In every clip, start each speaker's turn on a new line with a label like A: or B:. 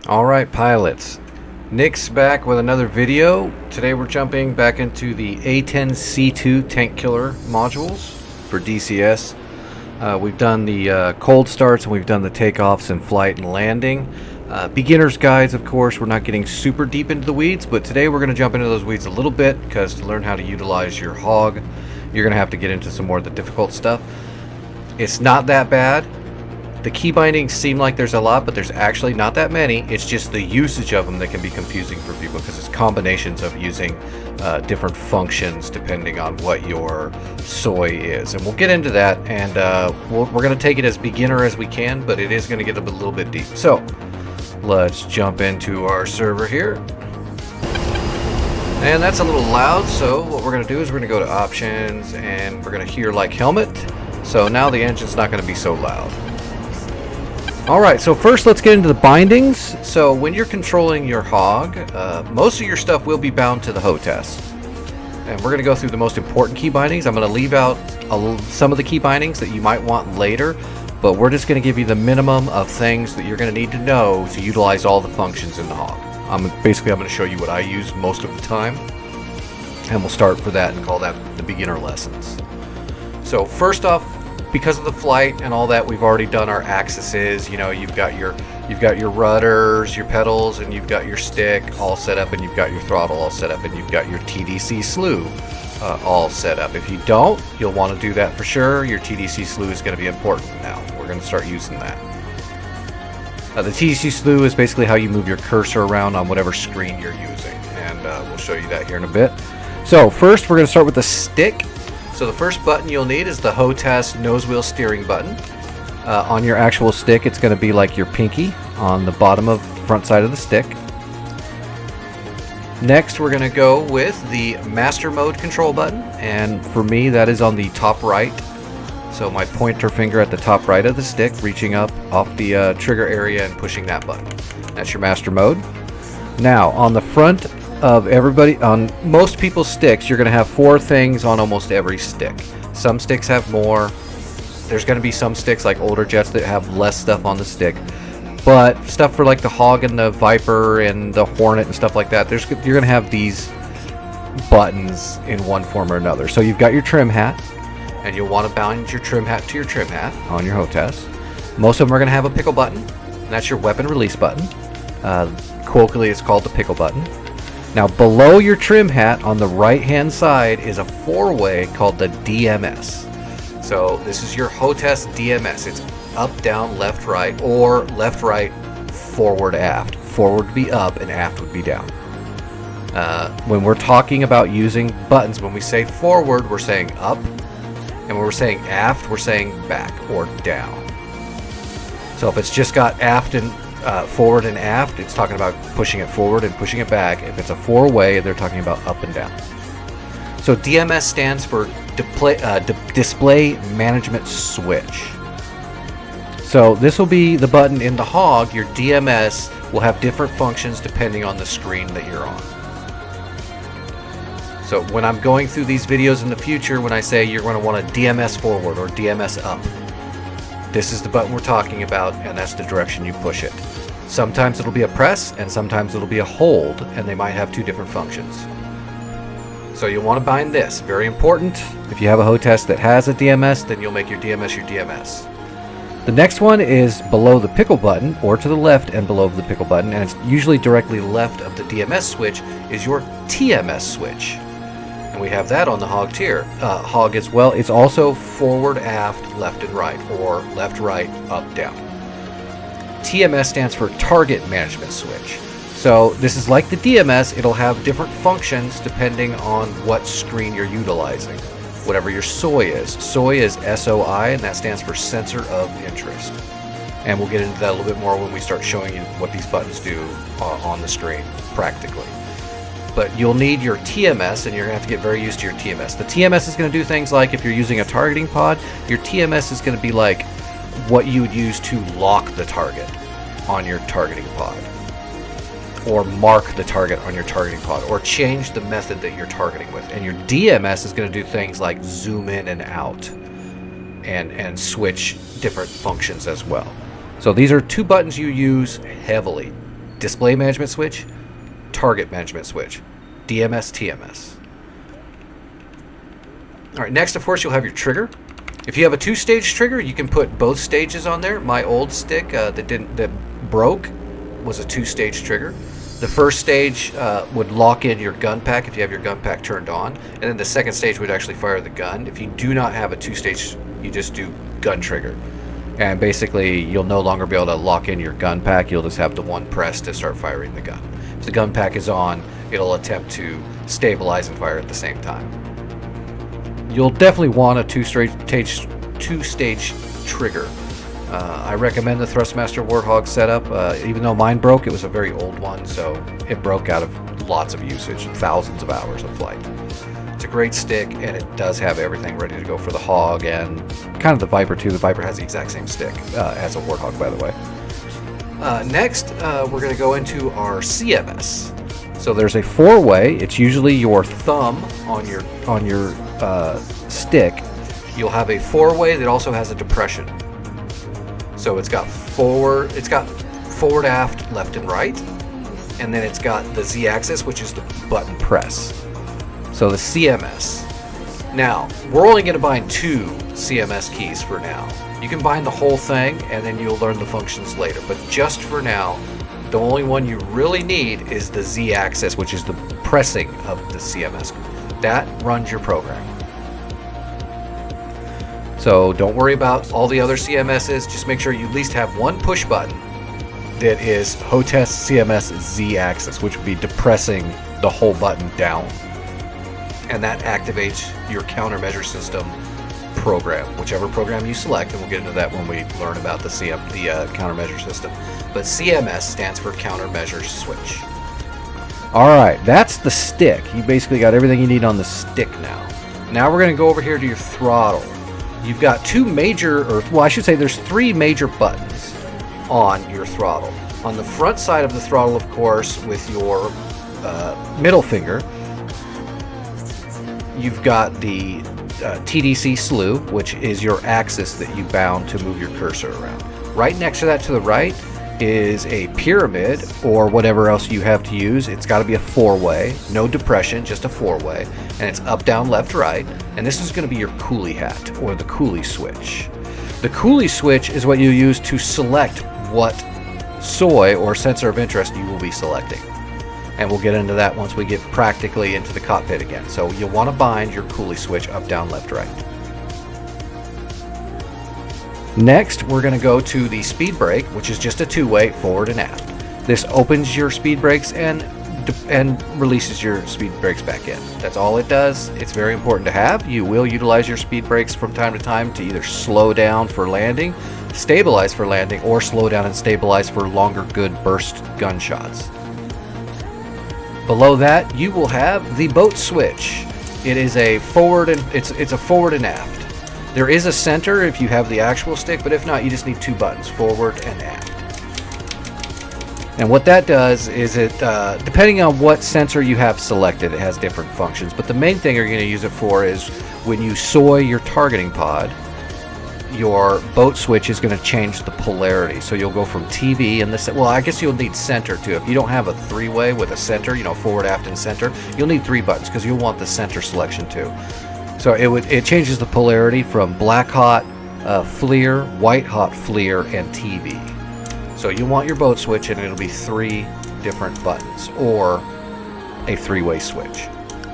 A: Alright pilots, Nick's back with another video. Today we're jumping back into the A-10cII tank killer modules for DCS. We've done the cold starts and we've done the takeoffs and flight and landing. Beginner's guides, of course. We're not getting super deep into the weeds, but today we're going to jump into those weeds a little bit, because to learn how to utilize your hog, you're going to have to get into some more of the difficult stuff. It's not that bad. The key bindings seem like there's a lot, but there's actually not that many. It's just the usage of them that can be confusing for people, because it's combinations of using different functions depending on what your soy is. And we'll get into that, and we're going to take it as beginner as we can, but it is going to get a little bit deep. So let's jump into our server here. And that's a little loud, so what we're going to do is we're going to go to options, and we're going to hear like helmet. So now the engine's not going to be so loud. Alright, so first let's get into the bindings. So when you're controlling your hog, most of your stuff will be bound to the HOTAS. And we're going to go through the most important key bindings. I'm going to leave out some of the key bindings that you might want later, but we're just going to give you the minimum of things that you're going to need to know to utilize all the functions in the hog. Basically I'm going to show you what I use most of the time, and we'll start for that and call that the beginner lessons. So first off, because of the flight and all that, we've already done our axes. You know, you've got your rudders, your pedals, and you've got your stick all set up, and you've got your throttle all set up, and you've got your TDC slew all set up. If you don't, you'll want to do that for sure. Your TDC slew is going to be important now. We're going to start using that. The TDC slew is basically how you move your cursor around on whatever screen you're using, and we'll show you that here in a bit. So first, we're going to start with the stick. So the first button you'll need is the HOTAS nose wheel steering button. On your actual stick, it's going to be like your pinky on the bottom of the front side of the stick. Next, we're going to go with the master mode control button, and for me that is on the top right. So my pointer finger at the top right of the stick, reaching up off the trigger area and pushing that button. That's your master mode. Now on the front of on most people's sticks, you're going to have 4 things on almost every stick. Some sticks have more. There's going to be some sticks like older jets that have less stuff on the stick, but stuff for like the Hog and the Viper and the Hornet and stuff like that, you're going to have these buttons in one form or another. So you've got your trim hat, and you'll want to bind your trim hat to your trim hat on your HOTAS. Most of them are going to have a pickle button, and that's your weapon release button. Colloquially it's called the pickle button. Now below your trim hat on the right hand side is a 4-way called the DMS. So this is your HOTAS DMS. It's up, down, left, right, or left, right, forward, aft. Forward would be up and aft would be down. When we're talking about using buttons, when we say forward, we're saying up, and when we're saying aft, we're saying back or down. So if it's just got aft and forward and aft, it's talking about pushing it forward and pushing it back. If it's a 4-way, they're talking about up and down. So DMS stands for Display Management Switch. So this will be the button in the hog. Your DMS will have different functions depending on the screen that you're on. So when I'm going through these videos in the future, when I say you're going to want a DMS forward or DMS up, this is the button we're talking about, and that's the direction you push it. Sometimes it'll be a press, and sometimes it'll be a hold, and they might have 2 different functions. So you'll want to bind this. Very important. If you have a HOTAS that has a DMS, then you'll make your DMS your DMS. The next one is below the pickle button, or to the left and below the pickle button, and it's usually directly left of the DMS switch, is your TMS switch. And we have that on the hog as well. It's also forward, aft, left and right, or left, right, up, down. TMS stands for Target Management Switch. So this is like the DMS. It'll have different functions depending on what screen you're utilizing. Whatever your SOI is. SOI is SOI, and that stands for Sensor of Interest. And we'll get into that a little bit more when we start showing you what these buttons do on the screen practically. But you'll need your TMS, and you're going to have to get very used to your TMS. The TMS is going to do things like, if you're using a targeting pod, your TMS is going to be like what you would use to lock the target on your targeting pod, or mark the target on your targeting pod, or change the method that you're targeting with. And your DMS is going to do things like zoom in and out and switch different functions as well. So these are 2 buttons you use heavily. display management switch, target management switch, DMS, TMS. All right, next, of course, you'll have your trigger. If you have a 2-stage trigger, you can put both stages on there. My old stick that broke was a 2-stage trigger. The first stage would lock in your gun pack if you have your gun pack turned on, and then the second stage would actually fire the gun. If you do not have a 2-stage, you just do gun trigger. And basically, you'll no longer be able to lock in your gun pack. You'll just have the one press to start firing the gun. If the gun pack is on, it'll attempt to stabilize and fire at the same time. You'll definitely want a 2-stage trigger. I recommend the Thrustmaster Warthog setup. Even though mine broke, it was a very old one, so it broke out of lots of usage, thousands of hours of flight. It's a great stick, and it does have everything ready to go for the Hog and kind of the Viper too. The Viper has the exact same stick as a Warthog, by the way. Next, we're going to go into our CMS. So there's a 4-way. It's usually your thumb on your stick. You'll have a 4-way that also has a depression. So it's got forward, aft, left, and right, and then it's got the Z-axis, which is the button press. So the CMS. Now, we're only going to bind 2 CMS keys for now. You can bind the whole thing, and then you'll learn the functions later. But just for now, the only one you really need is the Z-axis, which is the pressing of the CMS. That runs your program. So don't worry about all the other CMSs. Just make sure you at least have one push button that is HOTAS CMS Z-axis, which would be depressing the whole button down. And that activates your countermeasure system program, whichever program you select, and we'll get into that when we learn about the countermeasure system. But CMS stands for countermeasure switch. All right, that's the stick. You basically got everything you need on the stick now. Now we're going to go over here to your throttle. You've got 2 major, well, I should say there's 3 major buttons on your throttle. On the front side of the throttle, of course, with your middle finger, you've got the TDC slew, which is your axis that you bound to move your cursor around. Right next to that to the right is a pyramid, or whatever else you have to use. It's got to be a 4-way, no depression, just a 4-way, and it's up, down, left, right. And this is going to be your coolie hat, or the coolie switch. The coolie switch is what you use to select what SOI, or sensor of interest, you will be selecting. And we'll get into that once we get practically into the cockpit again. So you'll want to bind your coolie switch up, down, left, right. Next, we're going to go to the speed brake, which is just a 2-way, forward and aft. This opens your speed brakes and releases your speed brakes back in. That's all it does. It's very important to have. You will utilize your speed brakes from time to time to either slow down for landing, stabilize for landing, or slow down and stabilize for longer good burst gunshots. Below that, you will have the boat switch. It is a forward and it's a forward and aft. There is a center if you have the actual stick, but if not, you just need 2 buttons, forward and aft. And what that does is it, depending on what sensor you have selected, it has different functions. But the main thing you're going to use it for is when you SOI your targeting pod, your boat switch is going to change the polarity. So you'll go from TV and this, well, I guess you'll need center too. If you don't have a 3-way with a center, forward, aft, and center, you'll need 3 buttons because you'll want the center selection too. So it changes the polarity from black hot, FLIR, white hot FLIR, and TV. So you want your boat switch, and it'll be 3 different buttons, or a 3-way switch.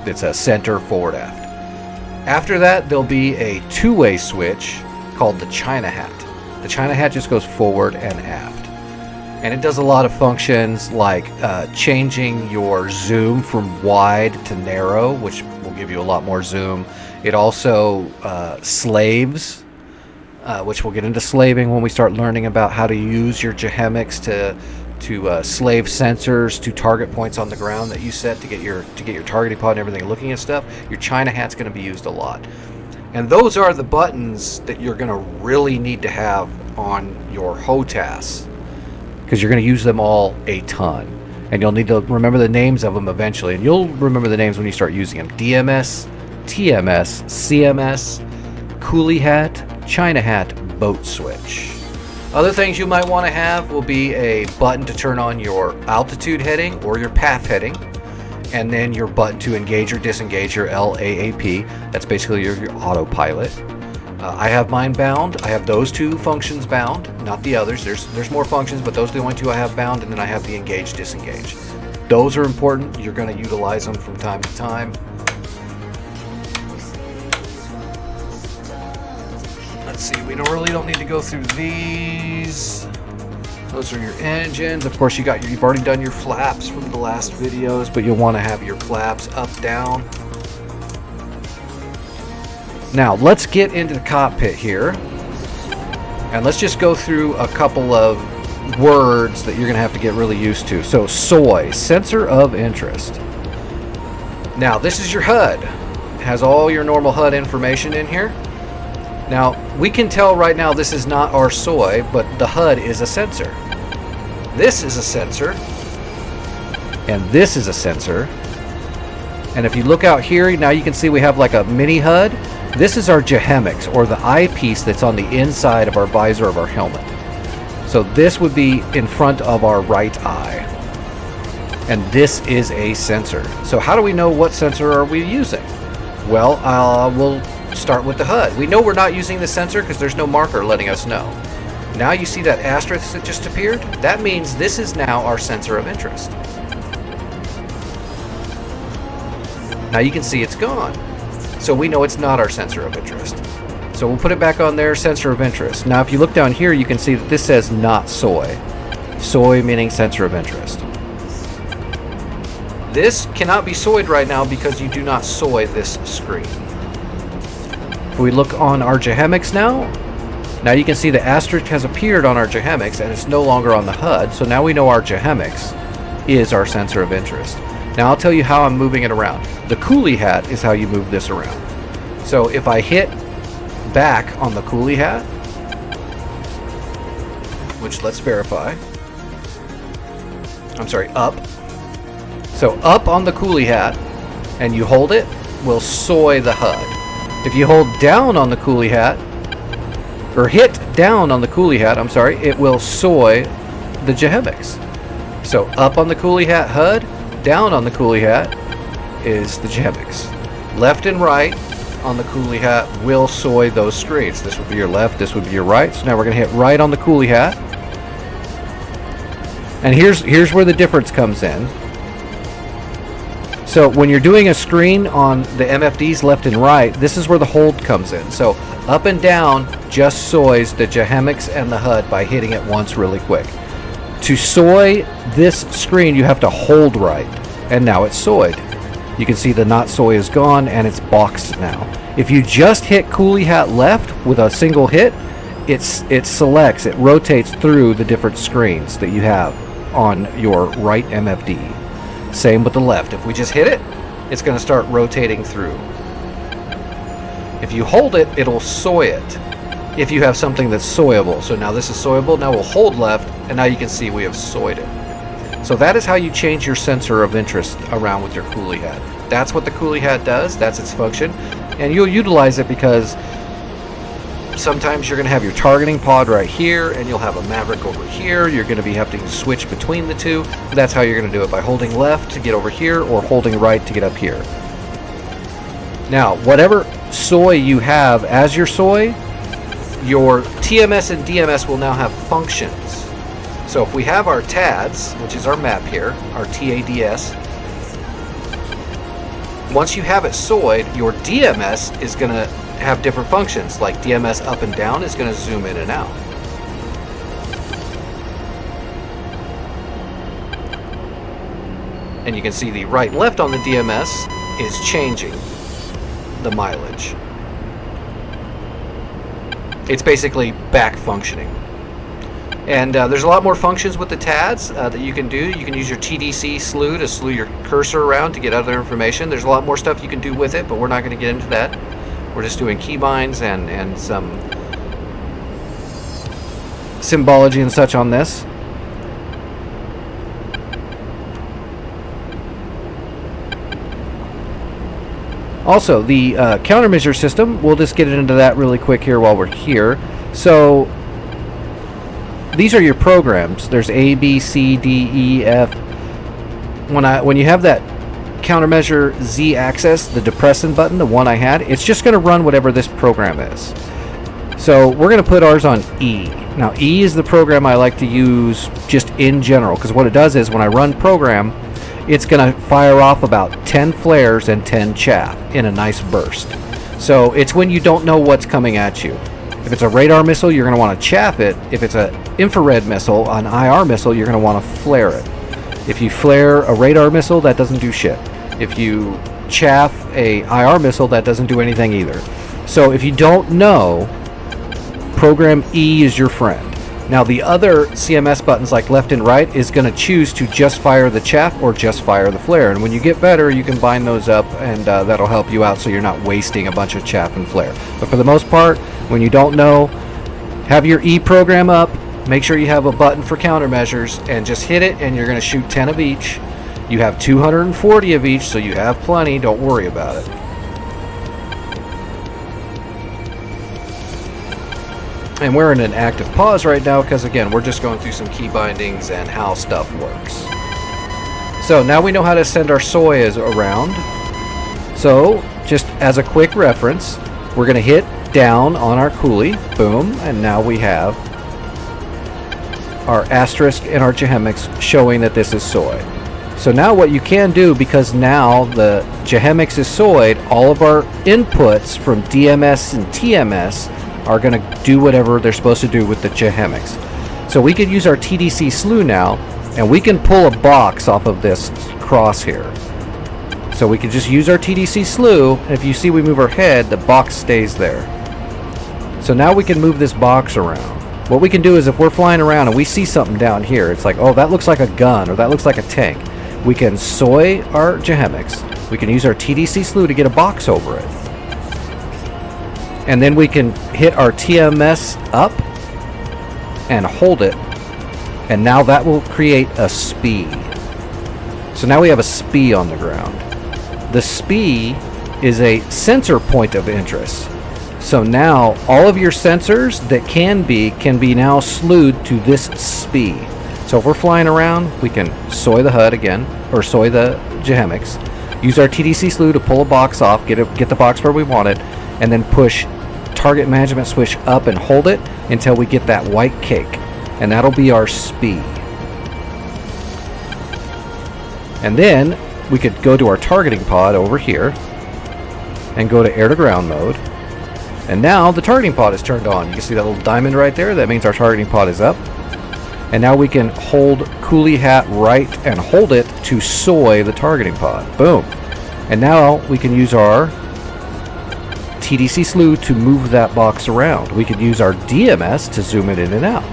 A: It's a center, forward, aft. After that, there'll be a 2-way switch called the China hat. The China hat just goes forward and aft. And it does a lot of functions like changing your zoom from wide to narrow, which will give you a lot more zoom. It also slaves, which we'll get into slaving when we start learning about how to use your Jehemics to slave sensors to target points on the ground that you set to get your targeting pod and everything looking at stuff. Your China hat's going to be used a lot. And those are the buttons that you're going to really need to have on your HOTAS, because you're going to use them all a ton. And you'll need to remember the names of them eventually. And you'll remember the names when you start using them. DMS, TMS, CMS, coolie hat, China hat, boat switch. Other things you might want to have will be a button to turn on your altitude heading or your path heading, and then your button to engage or disengage your LAAP. That's basically your autopilot. I have mine bound. I have those two functions bound, not the others. There's more functions, but those are the only two I have bound, and then I have the engage, disengage. Those are important. You're going to utilize them from time to time. Let's see, we really don't need to go through these. Those are your engines. Of course, you've already done your flaps from the last videos, but you'll want to have your flaps up, down. Now, let's get into the cockpit here. And let's just go through a couple of words that you're going to have to get really used to. So, SOI, sensor of interest. Now, this is your HUD. It has all your normal HUD information in here. Now, we can tell right now this is not our SOI, but the HUD is a sensor. This is a sensor, and this is a sensor. And if you look out here, now you can see we have like a mini HUD. This is our JHEMIX, or the eyepiece that's on the inside of our visor of our helmet. So this would be in front of our right eye. And this is a sensor. So how do we know what sensor are we using? Well, we'll start with the HUD. We know we're not using the sensor because there's no marker letting us know. Now you see that asterisk that just appeared? That means this is now our sensor of interest. Now you can see it's gone. So we know it's not our sensor of interest. So we'll put it back on there, sensor of interest. Now if you look down here, you can see that this says not SOI. SOI meaning sensor of interest. This cannot be SOI'd right now because you do not SOI this screen. If we look on our JHEMIX now you can see the asterisk has appeared on our JHEMIX and it's no longer on the HUD, so now we know our JHEMIX is our sensor of interest. Now I'll tell you how I'm moving it around. The coolie hat is how you move this around. So if I hit back on the coolie hat, which let's verify, I'm sorry, up. So up on the coolie hat and you hold it, will SOI the HUD. If you hold down on the coolie hat, or hit down on the coolie hat, I'm sorry, it will SOI the JHEMIX. So up on the coolie hat HUD, down on the coolie hat is the JHEMIX. Left and right on the coolie hat will SOI those screens. This would be your left, this would be your right. So now we're going to hit right on the coolie hat. And here's where the difference comes in. So when you're doing a screen on the MFDs left and right, this is where the hold comes in. So up and down just SOIs the JHEMIX and the HUD by hitting it once really quick. To SOI this screen, you have to hold right, and now it's SOI'd. You can see the not SOI is gone and it's boxed now. If you just hit coolie hat left with a single hit, it selects, it rotates through the different screens that you have on your right MFD. Same with the left. If we just hit it, it's going to start rotating through. If you hold it, it'll SOI it. If you have something that's SOIable. So now this is SOIable. Now we'll hold left, and now you can see we have SOI'd it. So that is how you change your sensor of interest around with your coolie hat. That's what the coolie hat does. That's its function. And you'll utilize it because sometimes you're going to have your targeting pod right here, and you'll have a Maverick over here. You're going to be having to switch between the two. That's how you're going to do it, by holding left to get over here or holding right to get up here. Now, whatever SOI you have as your SOI, your TMS and DMS will now have functions. So if we have our TADS, which is our map here, our TADS, once you have it SOI'd, your DMS is going to have different functions, like DMS up and down is going to zoom in and out. And you can see the right and left on the DMS is changing the mileage. It's basically back functioning. And there's a lot more functions with the TADS that you can do. You can use your TDC slew to slew your cursor around to get other information. There's a lot more stuff you can do with it, but we're not going to get into that. We're just doing keybinds and some symbology and such on this. Also, the countermeasure system, we'll just get into that really quick here while we're here. So these are your programs. There's A, B, C, D, E, F. When you have that countermeasure Z axis, the depressant button, the one I had, it's just going to run whatever this program is. So we're going to put ours on E. Now E is the program I like to use just in general, because what it does is when I run program, it's going to fire off about 10 flares and 10 chaff in a nice burst. So it's when you don't know what's coming at you. If it's a radar missile, you're going to want to chaff it. If it's an infrared missile, an IR missile, you're going to want to flare it. If you flare a radar missile, that doesn't do shit. If you chaff a IR missile, that doesn't do anything either. So if you don't know, program E is your friend. Now the other CMS buttons like left and right is going to choose to just fire the chaff or just fire the flare. And when you get better, you can bind those up, and that'll help you out so you're not wasting a bunch of chaff and flare. But for the most part, when you don't know, have your E program up, make sure you have a button for countermeasures, and just hit it, and you're going to shoot 10 of each. You have 240 of each, so you have plenty. Don't worry about it. And we're in an active pause right now because, again, we're just going through some key bindings and how stuff works. So now we know how to send our soys around. So just as a quick reference, we're going to hit down on our coolie. Boom. And now we have our asterisk and our Jehemix showing that this is soy. So now what you can do, because now the Jehemix is soyed, all of our inputs from DMS and TMS are going to do whatever they're supposed to do with the Jehemix. So we could use our TDC slew now, and we can pull a box off of this cross here. So we can just use our TDC slew, and if you see we move our head, the box stays there. So now we can move this box around. What we can do is if we're flying around and we see something down here, it's like, oh, that looks like a gun, or that looks like a tank. We can soy our Jehemix. We can use our TDC slew to get a box over it. And then we can hit our TMS up and hold it. And now that will create a SPI. So now we have a SPI on the ground. The SPI is a sensor point of interest. So now all of your sensors that can be now slewed to this SPI. So if we're flying around, we can soy the HUD again, or soy the Jehemix. Use our TDC slew to pull a box off, get the box where we want it, and then push target management switch up and hold it until we get that white cake. And that'll be our SPI. And then we could go to our targeting pod over here and go to air to ground mode. And now the targeting pod is turned on. You can see that little diamond right there. That means our targeting pod is up. And now we can hold coolie hat right and hold it to soy the targeting pod. Boom. And now we can use our TDC slew to move that box around. We could use our DMS to zoom it in and out.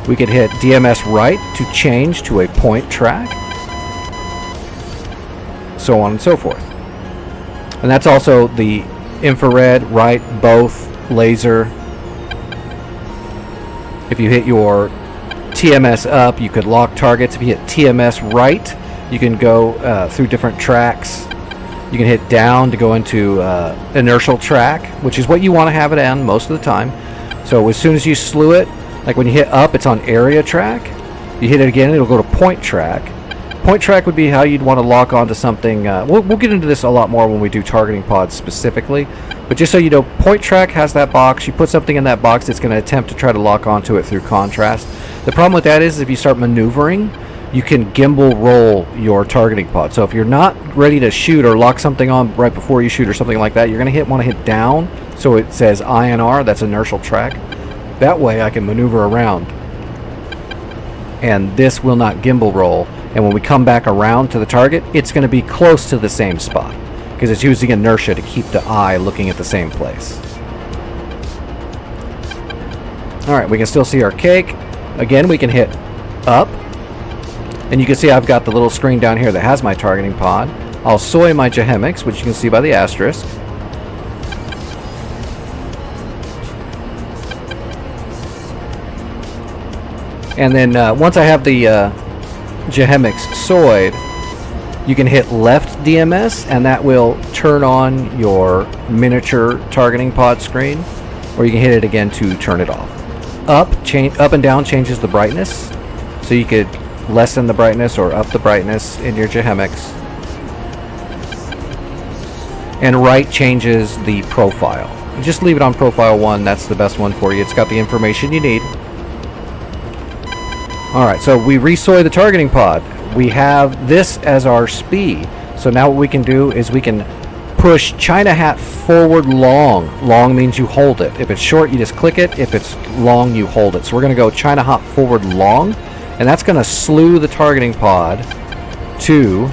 A: We could hit DMS right to change to a point track. So on and so forth. And that's also the infrared, right, both, laser. If you hit your TMS up, you could lock targets. If you hit TMS right, you can go through different tracks. You can hit down to go into inertial track, which is what you want to have it on most of the time. So as soon as you slew it, like when you hit up, it's on area track. You hit it again, it'll go to point track. Point track would be how you'd want to lock onto something. We'll get into this a lot more when we do targeting pods specifically. But just so you know, point track has that box. You put something in that box, it's going to attempt to try to lock onto it through contrast. The problem with that is if you start maneuvering, you can gimbal roll your targeting pod. So if you're not ready to shoot or lock something on right before you shoot or something like that, you're going to want to hit down so it says INR, that's inertial track. That way I can maneuver around. And this will not gimbal roll. And when we come back around to the target, it's going to be close to the same spot because it's using inertia to keep the eye looking at the same place. Alright, we can still see our cake. Again, we can hit up. And you can see I've got the little screen down here that has my targeting pod. I'll soy my Jehemix, which you can see by the asterisk. And then once I have the Jehemix soyed, you can hit left DMS and that will turn on your miniature targeting pod screen, or you can hit it again to turn it off. up and down changes the brightness. So you could lessen the brightness or up the brightness in your Jehemics. And right changes the profile. You just leave it on profile 1, that's the best one for you. It's got the information you need. Alright, so we resoy the targeting pod. We have this as our SPI. So now what we can do is we can push China hat forward long. Long means you hold it. If it's short, you just click it. If it's long, you hold it. So we're going to go China hat forward long, and that's going to slew the targeting pod to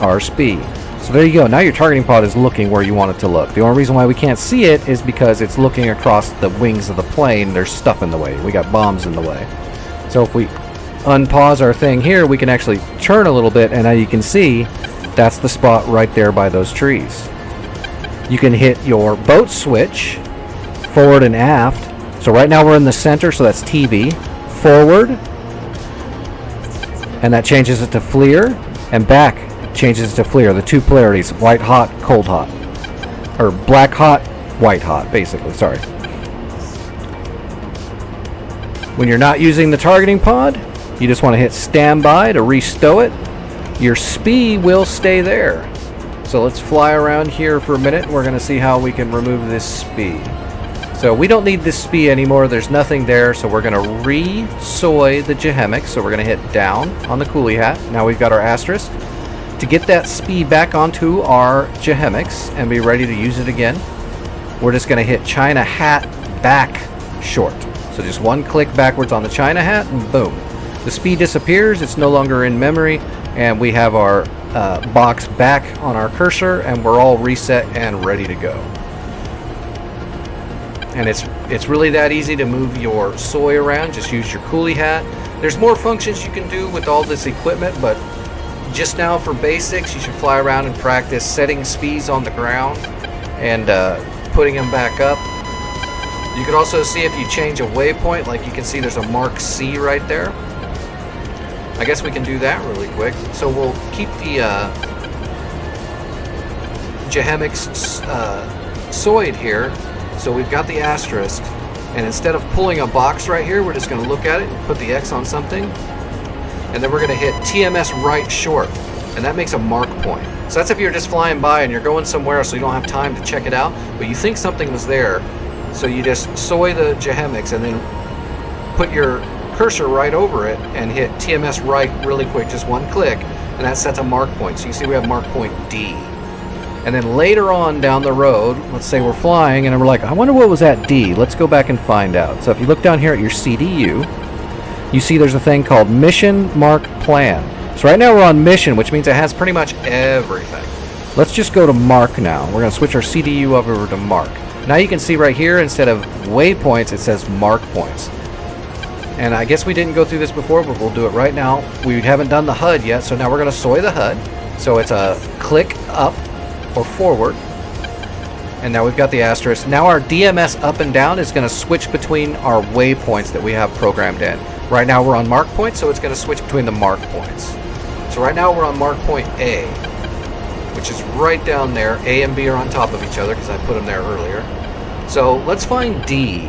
A: our SPI. So there you go. Now your targeting pod is looking where you want it to look. The only reason why we can't see it is because it's looking across the wings of the plane. There's stuff in the way. We got bombs in the way. So if we unpause our thing here, we can actually turn a little bit, and now you can see that's the spot right there by those trees. You can hit your boat switch forward and aft. So right now we're in the center, so that's TV. Forward, and that changes it to FLIR, and back changes it to FLIR. The two polarities, white hot, cold hot, or black hot, white hot, basically. Sorry. When you're not using the targeting pod, you just want to hit standby to restow it. Your SPI will stay there. So let's fly around here for a minute. We're going to see how we can remove this SPI. So we don't need this SPI anymore. There's nothing there. So we're going to re-soy the Jehemics. So we're going to hit down on the coolie hat. Now we've got our asterisk. To get that SPI back onto our Jehemics and be ready to use it again, we're just going to hit China hat back short. So just one click backwards on the China hat, and boom. The SPI disappears. It's no longer in memory, and we have our box back on our cursor, and we're all reset and ready to go. And it's really that easy to move your soy around. Just use your coolie hat. There's more functions you can do with all this equipment, but just now for basics, you should fly around and practice setting SPIs on the ground and putting them back up. You can also see if you change a waypoint, like you can see there's a mark C right there. I guess we can do that really quick. So we'll keep the Jehemics soyed here. So we've got the asterisk, and instead of pulling a box right here, we're just going to look at it, put the X on something, and then we're going to hit TMS right short, and that makes a mark point. So that's if you're just flying by and you're going somewhere so you don't have time to check it out, but you think something was there, so you just soy the Jehemics and then put your cursor right over it and hit TMS right really quick, just one click, and that sets a mark point. So you see we have mark point D. And then later on down the road, let's say we're flying and we're like, I wonder what was at D. Let's go back and find out. So if you look down here at your CDU, you see there's a thing called Mission Mark Plan. So right now we're on mission, which means it has pretty much everything. Let's just go to Mark now. We're going to switch our CDU over to Mark. Now you can see right here, instead of waypoints, it says mark points. And I guess we didn't go through this before, but we'll do it right now. We haven't done the HUD yet, so now we're going to soy the HUD. So it's a click up or forward. And now we've got the asterisk. Now our DMS up and down is going to switch between our waypoints that we have programmed in. Right now we're on mark point, so it's going to switch between the mark points. So right now we're on mark point A, which is right down there. A and B are on top of each other because I put them there earlier. So let's find D.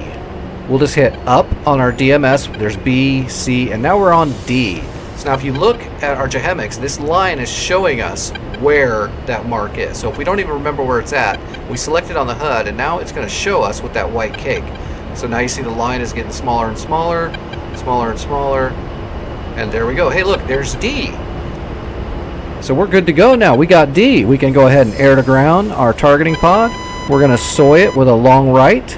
A: We'll just hit up on our DMS. There's B, C, and now we're on D. So now if you look at our Jehemics, this line is showing us where that mark is. So if we don't even remember where it's at, we select it on the HUD, and now it's going to show us with that white cake. So now you see the line is getting smaller and smaller, smaller and smaller, and there we go. Hey, look, there's D. So we're good to go now. We got D. We can go ahead and air to ground our targeting pod. We're going to soy it with a long right,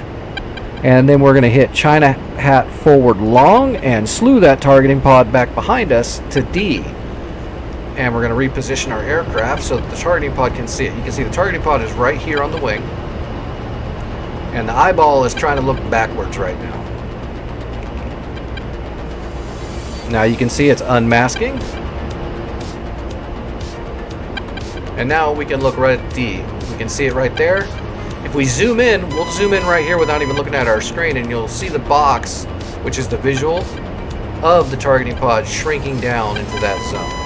A: and then we're going to hit China hat forward long and slew that targeting pod back behind us to D. And we're going to reposition our aircraft so that the targeting pod can see it. You can see the targeting pod is right here on the wing, and the eyeball is trying to look backwards right now. Now you can see it's unmasking. And now we can look right at D. We can see it right there. If we zoom in, we'll zoom in right here without even looking at our screen, and you'll see the box, which is the visual of the targeting pod shrinking down into that zone.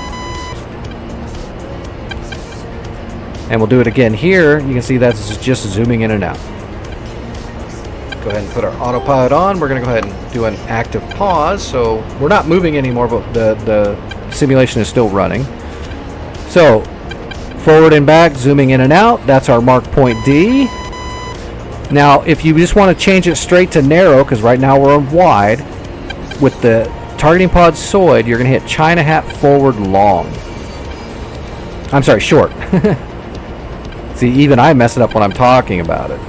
A: And we'll do it again here. You can see that's just zooming in and out. go ahead and put our autopilot on. We're going to go ahead and do an active pause. So we're not moving anymore, but the simulation is still running. So forward and back, zooming in and out. That's our mark point D. Now, if you just want to change it straight to narrow, because right now we're on wide, with the targeting pod SOID, you're going to hit China hat forward long. I'm sorry, short. See, even I mess it up when I'm talking about it.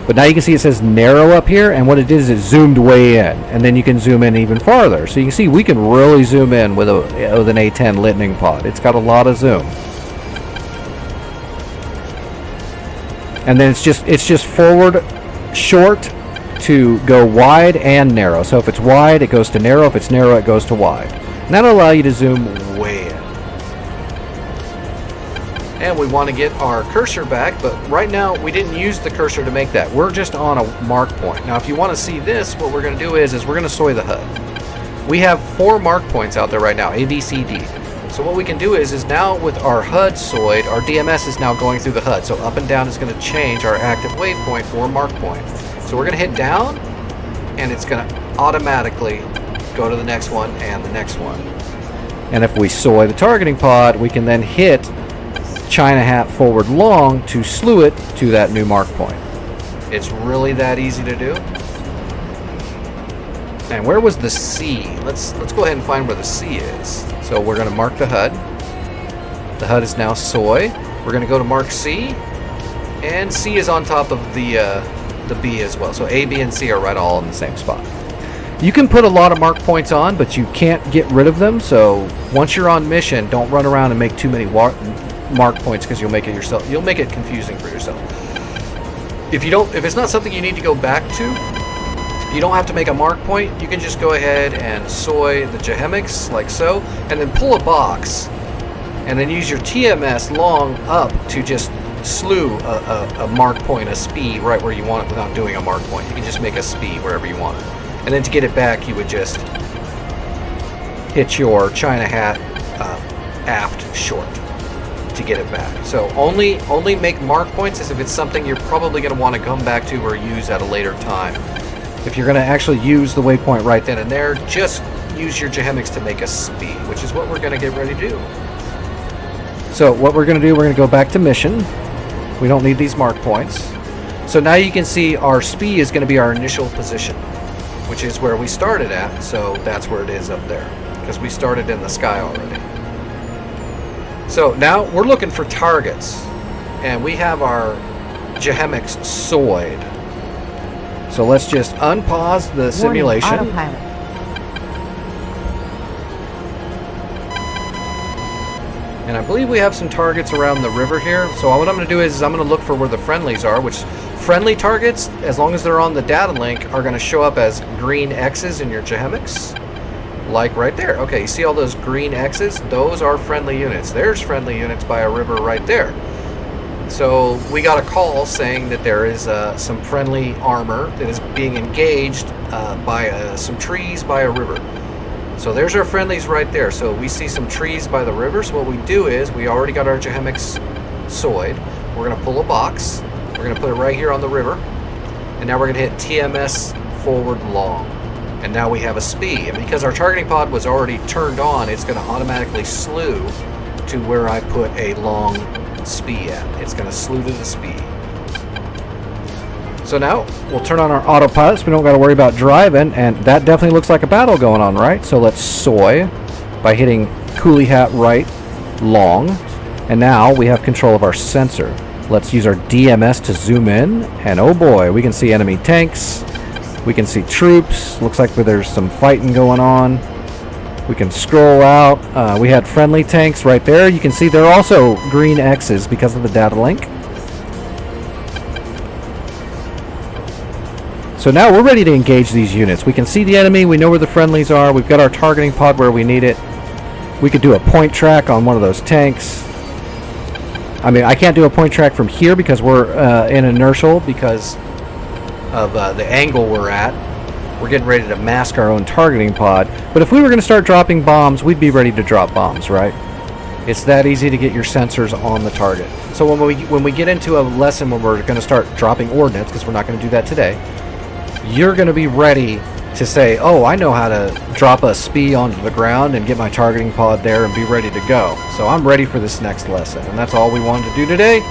A: But now you can see it says narrow up here, and what it did is it zoomed way in, and then you can zoom in even farther. So you can see we can really zoom in with an A-10 lightning pod. It's got a lot of zoom. And then it's just forward short to go wide and narrow. So if it's wide, it goes to narrow. If it's narrow, it goes to wide. And that'll allow you to zoom way in. And we want to get our cursor back, but right now we didn't use the cursor to make that. We're just on a mark point. Now if you want to see this, what we're going to do is we're going to SOI the HUD. We have 4 mark points out there right now, A, B, C, D. So what we can do is now with our HUD SOID, our DMS is now going through the HUD. So up and down is going to change our active waypoint for mark point. So we're going to hit down, and it's going to automatically go to the next one and the next one. And if we SOI the targeting pod, we can then hit China hat forward long to slew it to that new mark point. It's really that easy to do. And where was the C? Let's go ahead and find where the C is. So we're going to mark the HUD. The HUD is now SOI. We're going to go to mark C, and C is on top of the B as well. So A, B, and C are right all in the same spot. You can put a lot of mark points on, but you can't get rid of them. So once you're on mission, don't run around and make too many mark points, because you'll make it confusing for yourself. If it's not something you need to go back to, you don't have to make a mark point. You can just go ahead and SOI the Jehemics like so, and then pull a box, and then use your TMS long up to just slew a mark point, a SPI right where you want it without doing a mark point. You can just make a SPI wherever you want it. And then to get it back, you would just hit your China hat aft short to get it back. So only make mark points as if it's something you're probably going to want to come back to or use at a later time. If you're going to actually use the waypoint right then and there, just use your Jehemics to make a SPI, which is what we're going to get ready to do. So what we're going to do, we're going to go back to mission. We don't need these mark points. So now you can see our SPI is going to be our initial position, which is where we started at. So that's where it is up there, because we started in the sky already. So now we're looking for targets, and we have our Jehemics SOID. So let's just unpause the simulation.
B: Autopilot.
A: And I believe we have some targets around the river here. So what I'm going to do is I'm going to look for where the friendlies are, which friendly targets, as long as they're on the data link, are going to show up as green X's in your Jehemics. Like right there. Okay, you see all those green X's? Those are friendly units. There's friendly units by a river right there. So we got a call saying that there is some friendly armor that is being engaged by some trees by a river. So there's our friendlies right there. So we see some trees by the river. So what we do is we already got our Jehemics SOID. We're going to pull a box. We're going to put it right here on the river. And now we're going to hit TMS forward long. And now we have a SPI. And because our targeting pod was already turned on, it's going to automatically slew to where I put a long SPI at. It's going to slew to the SPI. So now we'll turn on our autopilot so we don't got to worry about driving, and that definitely looks like a battle going on, right? So let's SOI by hitting coolie hat right long, and now we have control of our sensor. Let's use our DMS to zoom in, and oh boy, we can see enemy tanks, we can see troops, looks like there's some fighting going on. We can scroll out. We had friendly tanks right there. You can see they're also green X's because of the data link. So now we're ready to engage these units. We can see the enemy. We know where the friendlies are. We've got our targeting pod where we need it. We could do a point track on one of those tanks. I mean, I can't do a point track from here because we're in inertial because of the angle we're at. We're getting ready to mask our own targeting pod. But if we were going to start dropping bombs, we'd be ready to drop bombs, right? It's that easy to get your sensors on the target. So when we get into a lesson when we're going to start dropping ordnance, because we're not going to do that today, you're going to be ready to say, oh, I know how to drop a SPI onto the ground and get my targeting pod there and be ready to go. So I'm ready for this next lesson, and that's all we wanted to do today.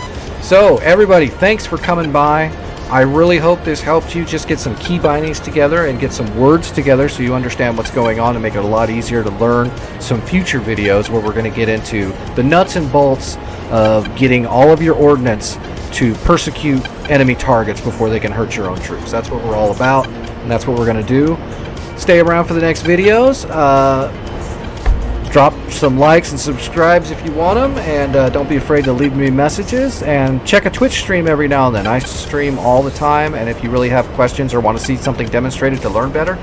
A: So everybody, thanks for coming by. I really hope this helped you just get some key bindings together and get some words together so you understand what's going on and make it a lot easier to learn some future videos where we're going to get into the nuts and bolts of getting all of your ordnance to persecute enemy targets before they can hurt your own troops. That's what we're all about, and that's what we're going to do. Stay around for the next videos. Drop some likes and subscribes if you want them, and don't be afraid to leave me messages, and check a Twitch stream every now and then. I stream all the time, and if you really have questions or want to see something demonstrated to learn better,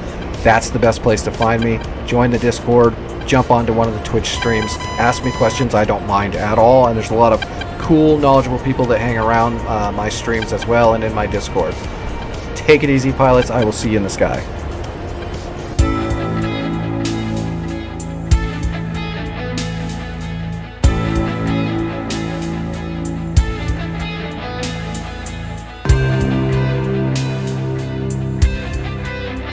A: that's the best place to find me. Join the Discord, jump onto one of the Twitch streams, ask me questions. I don't mind at all, and there's a lot of cool, knowledgeable people that hang around my streams as well and in my Discord. Take it easy, pilots. I will see you in the sky.